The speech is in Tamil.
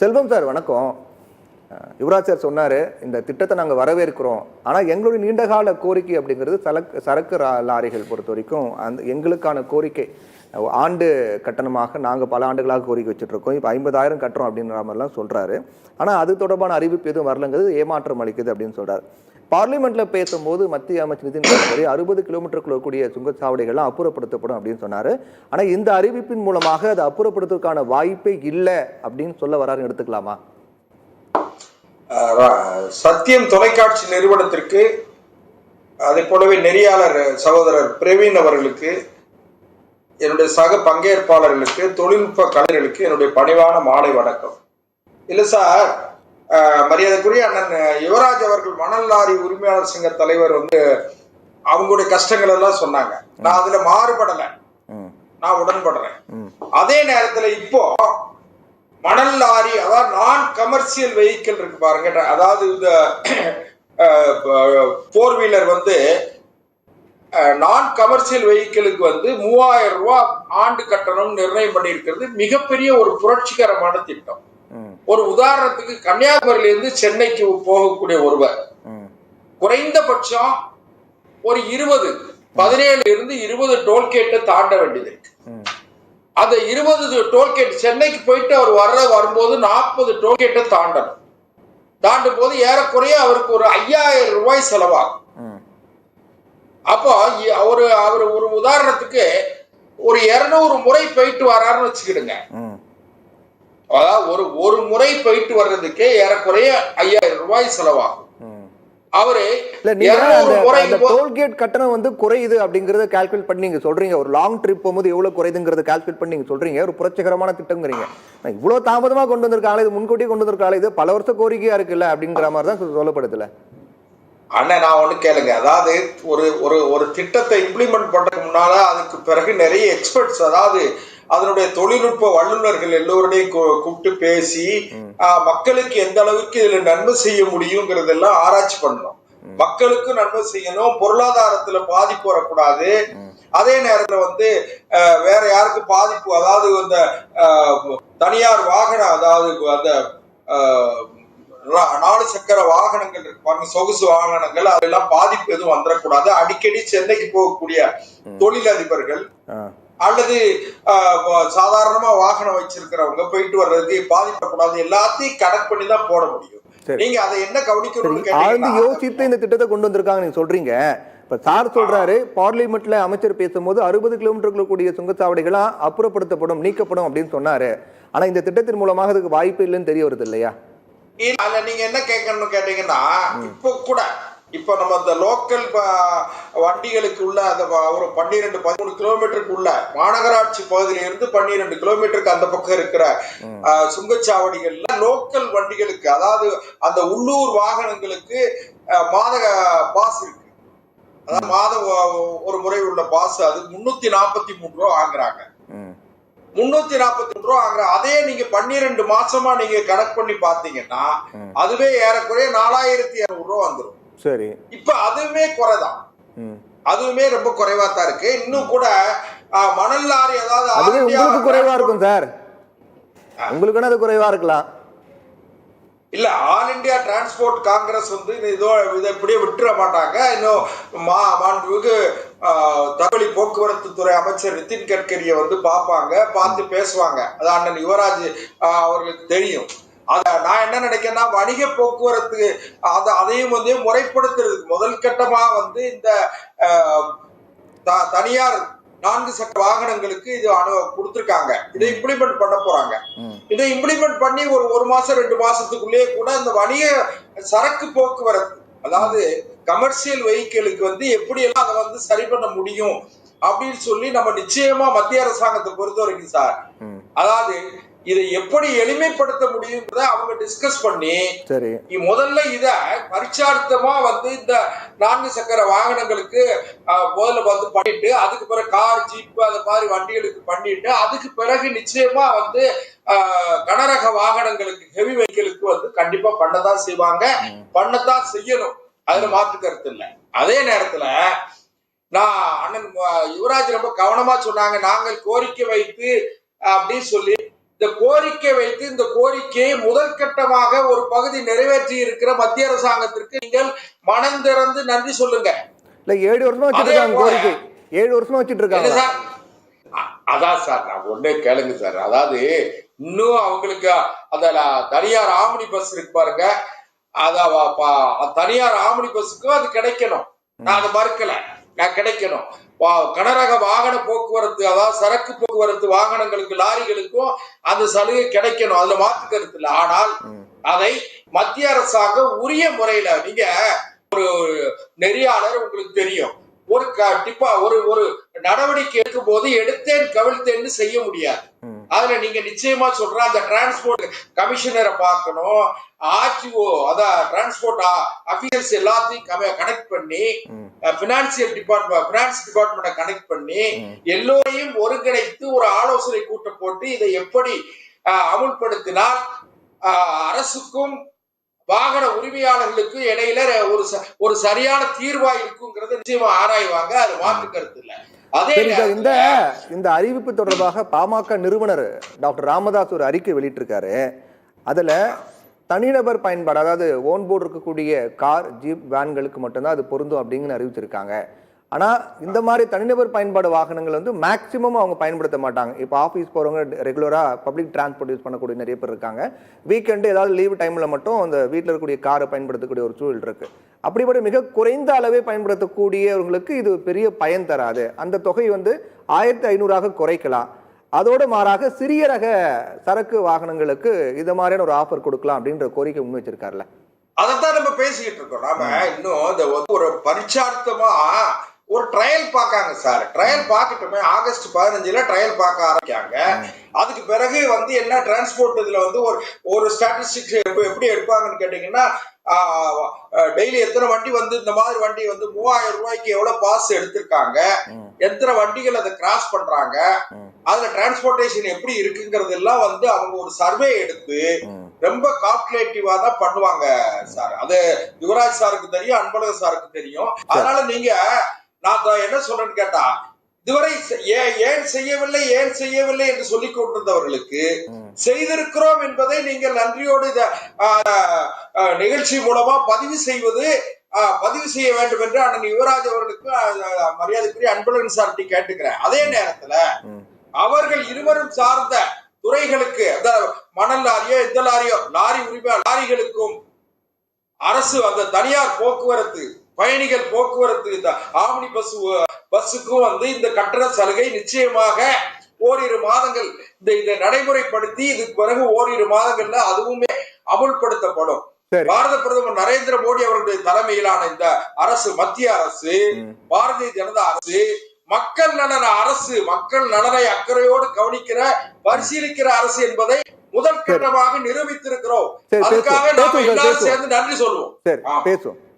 செல்வம் சார் வணக்கம். யுவராஜ் சார் சொன்னார், இந்த திட்டத்தை நாங்கள் வரவேற்கிறோம். ஆனால் எங்களுடைய நீண்டகால கோரிக்கை அப்படிங்கிறது சரக்கு லாரிகள் பொறுத்த வரைக்கும் எங்களுக்கான கோரிக்கை ஆண்டு கட்டணமாக நாங்கள் பல ஆண்டுகளாக கோரிக்கை வச்சுட்ருக்கோம். இப்போ 50,000 கட்டுறோம் அப்படின்ற மாதிரிலாம் சொல்கிறாரு. ஆனால் அது தொடர்பான அறிவிப்பு எதுவும் வரலங்கிறது ஏமாற்றம் அளிக்குது அப்படின்னு சொல்கிறார். பார்லிமெண்ட்ல பேசும்போது மத்திய அமைச்சர் நிதின் கட்கரி 60 கிலோமீட்டருக்குள்ள கூடிய சுங்கச்சாவடிகள்லாம் அப்புறப்படுத்தப்படும் அப்படின்னு சொன்னாரு. ஆனா இந்த அறிவிப்பின் மூலமாக அதை அப்புறப்படுத்துவதற்கான வாய்ப்பே இல்லை அப்படின்னு சொல்ல வராருன்னு எடுத்துக்கலாமா? சத்தியம் தொலைக்காட்சி நிறுவனத்திற்கு, அதை போலவே நெறியாளர் சகோதரர் பிரவீன் அவர்களுக்கு, என்னுடைய சக பங்கேற்பாளர்களுக்கு, தொழில்நுட்ப கலைஞர்களுக்கு என்னுடைய பணிவான மாலை வணக்கம். இல்ல சார், மரியாதைக்குரிய அண்ணன் யுவராஜ் அவர்கள் மணல் லாரி உரிமையாளர் சங்க தலைவர் அவங்களுடைய கஷ்டங்கள் எல்லாம் சொன்னாங்க. நான் அதுல மாறுபடல, நான் உடன்படுறேன். அதே நேரத்துல இப்போ மணல் லாரி, அதாவது நான் கமர்ஷியல் வெஹிக்கிள் இருக்கு பாருங்க, அதாவது இந்த 4 வீலர் நான் கமர்ஷியல் வெஹிக்கிளுக்கு 3000 ரூபாய் ஆண்டு கட்டணம் நிர்ணயம் பண்ணி இருக்கிறது மிகப்பெரிய ஒரு புரட்சிகரமான திட்டம். ஒரு உதாரணத்துக்கு, கன்னியாகுமரியில இருந்து சென்னைக்கு போகக்கூடிய ஒருவர் குறைந்தபட்சம் ஒரு 17 இருந்து 20 டோல்கேட்டை தாண்ட வேண்டியது இருக்கு. அந்த 20 டோல்கேட் சென்னைக்கு போயிட்டு அவர் வரும்போது 40 டோல்கேட்டை தாண்டும் போது ஏறக்குறைய அவருக்கு ஒரு 5000 ரூபாய் செலவாகும். அப்போ அவர் ஒரு உதாரணத்துக்கு ஒரு 200 முறை போயிட்டு வராருன்னு வச்சுக்கிடுங்க. அதாவது ஒரு முறை போயிட்டு வர்றதுக்கே ஏறக்குறைய 5000 ரூபாய் செலவாகும். அவரு டோல்கேட் கட்டணம் குறையுது அப்படிங்கறத கால்குலேட் பண்ணி நீங்க சொல்றீங்க. ஒரு லாங் ட்ரிப் போகும்போது எவ்வளவு குறையுதுங்கிறத கால்குலேட் பண்ணி நீங்க சொல்றீங்க. ஒரு புரட்சிகரமான திட்டம்ங்கிறீங்க. இவ்வளவு தாமதமா கொண்டு வந்திருக்காங்க, இது முன்கூட்டி கொண்டு வந்திருக்காங்க, இது பல வருஷ கோரிக்கையா இருக்குல்ல அப்படிங்கிற மாதிரி தான் சொல்லப்படுதுல. அண்ணா, நான் ஒண்ணு கேளுங்க. அதாவது ஒரு திட்டத்தை இம்ப்ளிமெண்ட் பண்றதுக்கு முன்னால அதுக்கு பிறகு நிறைய எக்ஸ்பர்ட்ஸ், அதாவது அதனுடைய தொழில்நுட்ப வல்லுநர்கள் எல்லோருடையும் கூப்பிட்டு பேசி மக்களுக்கு எந்த அளவுக்கு இதுல நன்மை செய்ய முடியுங்கிறதெல்லாம் ஆராய்ச்சி பண்ணணும். மக்களுக்கு நன்மை செய்யணும், பொருளாதாரத்துல பாதிப்பு வரக்கூடாது. அதே நேரத்துல வேற யாருக்கு பாதிப்பு, அதாவது இந்த தனியார் வாகனம், அதாவது அந்த 4 சக்கர வாகனங்கள் இருக்கு பாருங்க, சொகுசு வாகனங்கள், அதெல்லாம் பாதிப்பு எதுவும் வந்துடக்கூடாது. அடிக்கடி சென்னைக்கு போகக்கூடிய தொழிலதிபர்கள் அல்லது சாதாரணமா வாகனம் வச்சிருக்கிறவங்க போயிட்டு வர்றதுக்கு பாதிப்பக்கூடாது. எல்லாத்தையும் கனெக்ட் பண்ணி தான் போட முடியும். நீங்க அதை என்ன கவனிக்கணும் யோசித்து இந்த திட்டத்தை கொண்டு வந்திருக்காங்க நீங்க சொல்றீங்க. இப்ப சார் சொல்றாரு, பார்லிமெண்ட்ல அமைச்சர் பேசும்போது 60 கிலோமீட்டருக்குள்ள கூடிய சுங்கச்சாவடிகளா அப்புறப்படுத்தப்படும், நீக்கப்படும் அப்படின்னு சொன்னாரு. ஆனா இந்த திட்டத்தின் மூலமாக அதுக்கு வாய்ப்பு இல்லைன்னு தெரிய வருது இல்லையா? நீங்க என்ன கேட்கணும்னு கேட்டீங்கன்னா, இப்போ நம்ம இந்த லோக்கல் வண்டிகளுக்கு உள்ள அந்த ஒரு 12-13 கிலோமீட்டருக்கு உள்ள மாநகராட்சி பகுதியில இருந்து 12 கிலோமீட்டருக்கு அந்த பக்கம் இருக்கிற சுங்கச்சாவடிகள்ல லோக்கல் வண்டிகளுக்கு, அதாவது அந்த உள்ளூர் வாகனங்களுக்கு மாத பாஸ் இருக்கு. அதாவது மாதம் ஒரு முறை உள்ள பாஸ், அது 343 ரூபா வாங்குறாங்க. 343 ரூபா வாங்குற அதே நீங்க 12 மாசமா நீங்க கனெக்ட் பண்ணி பாத்தீங்கன்னா அதுவே ஏறக்குறைய 4200 ரூபா வந்துடும். சரி, இப்ப அதுவுமே குறைதான், அதுவுமே ரொம்ப குறைவா தான் இருக்கு. இன்னும் கூட மணல் லாரி, அதாவது உங்களுக்கு குறைவா இருக்கும் சார், உங்களுக்கு அது குறைவா இருக்கலாம். இல்ல, ஆல் இந்தியா டிரான்ஸ்போர்ட் காங்கிரஸ் இதை இப்படியே விட்டுற மாட்டாங்க. இன்னும் மாண்புமிகு தகவல் போக்குவரத்து துறை அமைச்சர் நிதின் கட்கரியை பார்ப்பாங்க, பார்த்து பேசுவாங்க. அது அண்ணன் யுவராஜ் அவர்களுக்கு தெரியும். நான் என்ன நினைக்கிறேன்னா, வணிக போக்குவரத்து அதையும் முறைப்படுத்துறதுக்கு முதல் கட்டமா இந்த தனியார் 4 சக்கர வாகனங்களுக்கு இது கொடுத்திருக்காங்க. இதை இம்ப்ளிமெண்ட் பண்ண போறாங்க. இதை இம்ப்ளிமெண்ட் பண்ணி ஒரு மாசம் 2 மாசத்துக்குள்ளேயே கூட இந்த வணிக சரக்கு போக்குவரத்து, அதாவது கமர்ஷியல் வெஹிக்கிளுக்கு எப்படி எல்லாம் அதை சரி பண்ண முடியும் அப்படின்னு சொல்லி நம்ம நிச்சயமா மத்திய அரசாங்கத்தை பொறுத்த வரைக்கும் சார், அதாவது இதை எப்படி எளிமைப்படுத்த முடியும்ன்றத அவங்க டிஸ்கஸ் பண்ணி முதல்ல இத பரிச்சார்த்தமா இந்த 4 சக்கர வாகனங்களுக்கு முதல்ல பண்ணிட்டு, அதுக்கு பிறகு கார், ஜீப், அந்த மாதிரி வண்டிகளுக்கு பண்ணிட்டு, அதுக்கு பிறகு நிச்சயமா கனரக வாகனங்களுக்கு, ஹெவி வெஹிக்கிளுக்கு கண்டிப்பா பண்ணதான் செய்வாங்க, பண்ணத்தான் செய்யணும். அதுல மாற்று கருத்து இல்லை. அதே நேரத்துல நான் அண்ணன் யுவராஜ் ரொம்ப கவனமா சொன்னாங்க, நாங்கள் கோரிக்கை வைத்து அப்படின்னு சொல்லி இந்த கோரிக்கை வைத்து இந்த கோரிக்கையை முதல் கட்டமாக ஒரு பகுதி நிறைவேற்றி இருக்கிற மத்திய அரசாங்கத்திற்கு நீங்கள் மனம் திறந்து நன்றி சொல்லுங்க. இல்ல 7 வருஷமா வச்சிட்டு இருக்காங்க கோரிக்கை. 7 வருஷமா வச்சிட்டு இருக்காங்க சார். அதான் சார், நான் ஒண்ணே கேளுங்க சார். அதாவது இன்னும் அவங்களுக்கு அந்த தனியார் ஆம்னி பஸ் இருக்கு பாருங்க, தனியார் ஆம்னி பஸ்ஸுக்கும் அது கிடைக்கணும். நான் அதை மறுக்கல, நான் கிடைக்கணும். கனரக வாகன போக்குவரத்து, அதாவது சரக்கு போக்குவரத்து வாகனங்களுக்கு, லாரிகளுக்கும் அந்த சலுகை கிடைக்கணும். அதுல மாற்று கருத்து இல்லை. ஆனால் அதை மத்திய அரசாங்கம் உரிய முறையில, நீங்க ஒரு நெறியாளர், உங்களுக்கு தெரியும், ஒரு ஒரு நடவடிக்கை எடுக்கும் போது எடுத்தேன் கவிழ்த்தேன்னு செய்ய முடியாது. அதுல நீங்க நிச்சயமா சொல்ற அந்த டிரான்ஸ்போர்ட் கமிஷனரை பார்க்கணும், ஆர்டிஓ, அதான் டிரான்ஸ்போர்ட் அபிஷியல்ஸ் எல்லாத்தையும் கனெக்ட் பண்ணி, பினான்ஸ் டிபார்ட்மெண்ட்டை கனெக்ட் பண்ணி எல்லோரையும் ஒருங்கிணைத்து ஒரு ஆலோசனை கூட்டம் போட்டு இதை எப்படி அமுல்படுத்தினால் அரசுக்கும் வாகன உரிமையாளர்களுக்கு இடையில ஒரு சரியான தீர்வா இருக்குங்கிறத நிச்சயமா ஆராய்வாங்க. அது மாற்று கருத்து இல்ல. அதே இந்த அறிவிப்பு தொடர்பாக பாமக நிறுவனர் டாக்டர் ராமதாஸ் ஒரு அறிக்கை வெளியிட்டிருக்காரு. அதுல தனிநபர் பயன்பாடு, அதாவது ஓன் போர்டு இருக்கக்கூடிய கார், ஜீப், வேன்களுக்கு மட்டும்தான் அது பொருந்தும் அப்படிங்கன்னு அறிவிச்சிருக்காங்க. ஆனா இந்த மாதிரி தனிநபர் பயன்பாடு வாகனங்கள் வந்து மேக்சிமம் அவங்க பயன்படுத்த மாட்டாங்க. இப்போ ஆஃபீஸ் போறவங்க ரெகுலரா பப்ளிக் டிரான்ஸ்போர்ட் யூஸ் பண்ணக்கூடிய நிறைய பேர் இருக்காங்க. வீக்கெண்டு ஏதாவது லீவ் டைம்ல மட்டும் அந்த வீட்டில் இருக்கக்கூடிய காரை பயன்படுத்தக்கூடிய ஒரு சூழல் இருக்கு. அப்படிப்பட்ட மிக குறைந்த அளவே பயன்படுத்தக்கூடியவர்களுக்கு இது பெரிய பயன் தராது. அந்த தொகை வந்து 1500 குறைக்கலாம். அதோடு மாறாக சிறிய ரக சரக்கு வாகனங்களுக்கு இது மாதிரியான ஒரு ஆஃபர் கொடுக்கலாம் அப்படின்ற கோரிக்கை முன் வச்சிருக்காருல்ல. அதைத்தான் நம்ம பேசிக்கிட்டு இருக்கோம். நாம இன்னும் இந்த ஒரு பரிச்சார்த்தமா ஒரு ட்ரையல் பார்க்காங்க சார். ட்ரையல் பார்க்கட்டுமே, ஆகஸ்ட் 15 ட்ரையல் பார்க்க ஆரம்பிக்காங்க. அதுக்கு பிறகு வந்து என்ன டிரான்ஸ்போர்ட் இதுல வந்து ஒரு ஸ்டாட்டிஸ்டிக்ஸ் எப்படி எடுப்பாங்கன்னு கேட்டீங்கன்னா, டெய்லி எத்தனை வண்டி வந்து இந்த மாதிரி வண்டி வந்து 3000 ரூபாய்க்கு எவ்வளவு பாஸ் எடுத்திருக்காங்க, எத்தனை வண்டிகள் அதை கிராஸ் பண்றாங்க, அதுல டிரான்ஸ்போர்டேஷன் எப்படி இருக்குங்கிறது எல்லாம் வந்து அவங்க ஒரு சர்வே எடுத்து ரொம்ப கால்குலேட்டிவா தான் பண்ணுவாங்க சார். அது யுவராஜ் சாருக்கு தெரியும், அன்பழகன் சாருக்கு தெரியும். அதனால நீங்க, நான் என்ன சொல்றேன்னு கேட்டா, இதுவரை ஏன் செய்யவில்லை என்று சொல்லிக் கொண்டிருந்தவர்களுக்கு செய்திருக்கிறோம் என்பதை நீங்கள் நன்றியோடு நிகழ்ச்சி மூலமா பதிவு செய்ய வேண்டும் என்று அண்ணன் யுவராஜ் அவர்களுக்கு மரியாதைக்குரிய அன்பழகன் சார்ட்டி கேட்டுக்கிறேன். அதே நேரத்துல அவர்கள் இருவரும் சார்ந்த துறைகளுக்கு, அந்த மணல் லாரியோ எந்த லாரியோ லாரி உரிமை லாரிகளுக்கும் அரசு அந்த தனியார் போக்குவரத்து பயணிகள் போக்குவரத்து இந்த ஆம்னி பஸ்ஸுக்கும் வந்து இந்த கட்டண சலுகை நிச்சயமாக ஓரிரு மாதங்கள் இதை நடைமுறைப்படுத்தி இதுக்கு பிறகு ஓரிரு மாதங்கள்ல அதுவுமே அமுல்படுத்தப்படும். பாரத பிரதமர் நரேந்திர மோடி அவர்களுடைய தலைமையிலான இந்த அரசு, மத்திய அரசு, பாரதிய ஜனதா அரசு, மக்கள் நலன அரசு, மக்கள் நலனை அக்கறையோடு கவனிக்கிற, பரிசீலிக்கிற அரசு என்பதை முதல் கட்டமாக நிரூபித்திருக்கிறோம். அதுக்காக நாம எல்லாரும் சேர்ந்து நன்றி சொல்லுவோம்.